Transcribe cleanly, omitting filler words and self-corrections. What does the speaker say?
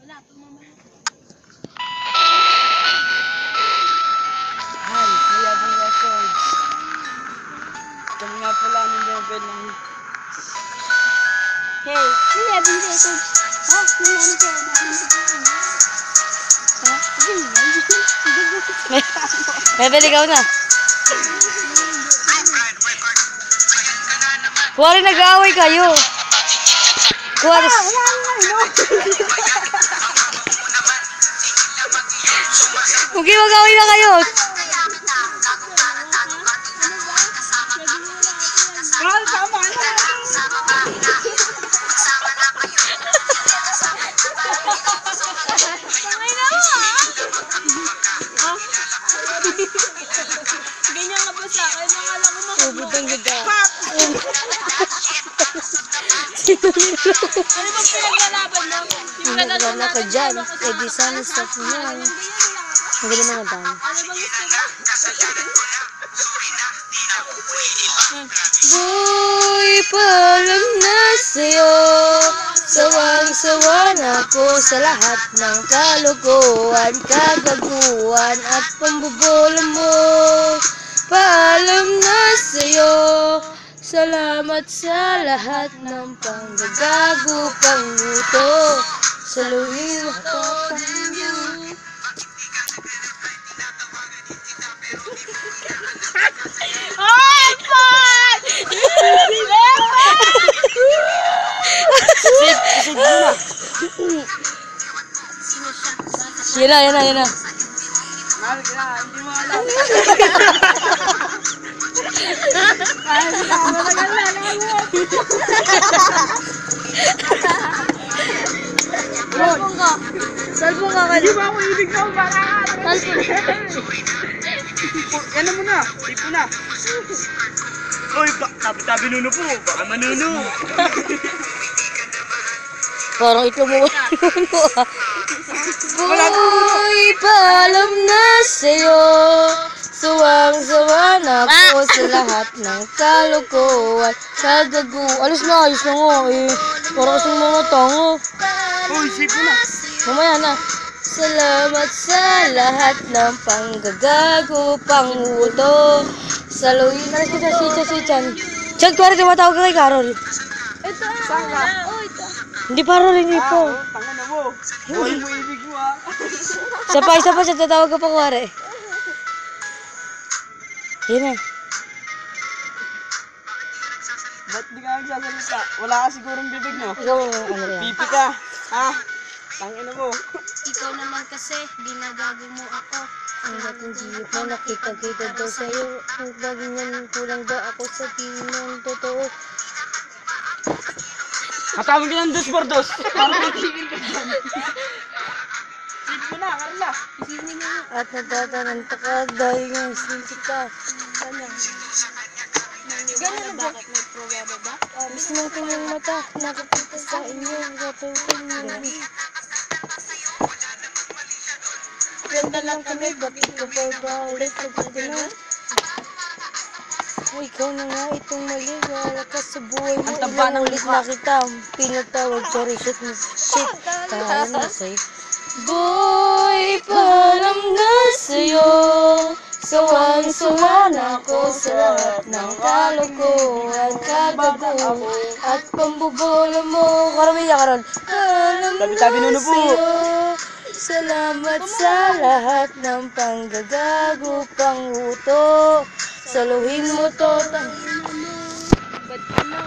Hi, Mayabang Records. Kami nga pala ng level ng... Hey, Mayabang Records. Ha? Nangyari ka? Ha? Bebel, ikaw na. Kuha rin nag-aaway kayo. Kuha rin. Okay, mag-aaway na kayo. Tama na! Ganyan ka ba sa akin? Nakala ko Ubod ang gaga. Ano bang pinaglalaban mo? Yung Wala ka dyan. Eh, di sana stuff niya. Ang ganda mga dami. Ano bang gusto mo? Boy, paalam na sa'yo. Sawang-sawa na ako sa lahat ng kalokohan, kagaguhan at pambobola mo. Paalam na sa'yo. Salamat sa lahat ng panggagago, pangguto. Saluhin mo ko. Ay, Paul! Sit muna! Yan na. Mahal ka na, hindi mo alam. Salpong ka Hindi ba ako ibig na para? Yan na muna, ipo na. Uy, tabi-tabi nuno po, baka manuno. Parang ito mo. Boy, paalam na sa'yo. Suwang-sawa na ako sa lahat ng kalokohan, kagagu. Ayos na nga eh. Parang kasing mga tango. Uy, sipo na. Mamaya na. Salamat sa lahat ng panggagago, panguto. Saluhin na rin si Chan. Chan, kuwari tumatawag ka kay Carol. Ito Saan ka? Oh, ito. Hindi parang rin po. Tanga na mo. Buhay mo ibig mo ah. Isa pa, siya tatawag ka pa kuwari. Yan na. Ba't di ka nagsasalita? Wala ka sigurong bibig no? Ikaw ang ano yan. Pipi ka. Ha? Tangina mo. Ikaw naman kasi, ginagago mo ako. Ang dating jeep mo, nakita-kita daw sa'yo. Ang bagay niyan, kulang daw ako sa tingin ng totoo. Matawag ka ng dos por dos. Parang natigil ka dyan. Sipo na, Carla. At natatananta ka dahil nga isip ka. Ganun na bakit may programa ba? Gusto ng kanyang mata, nakikita sa inyo. Gatutin niyo. Ganda lang kami, bakit ka ba ulit nagpagano? O ikaw na nga itong mali, wala ka sa buhay mo. Ang taba ng ulit na kita, pinatawag, sorry, shit, kaya na sa'yo. Boy, paalam na sa'yo. Sawang-sawa na ako sa lahat ng kalokohan, kagago at pambobola mo. Karamihan ka ron. Paalam na Tabi-tabi nuno po. sa'yo. Salamat sa lahat ng panggagago, panguto. Saluhin mo to. Ba't ano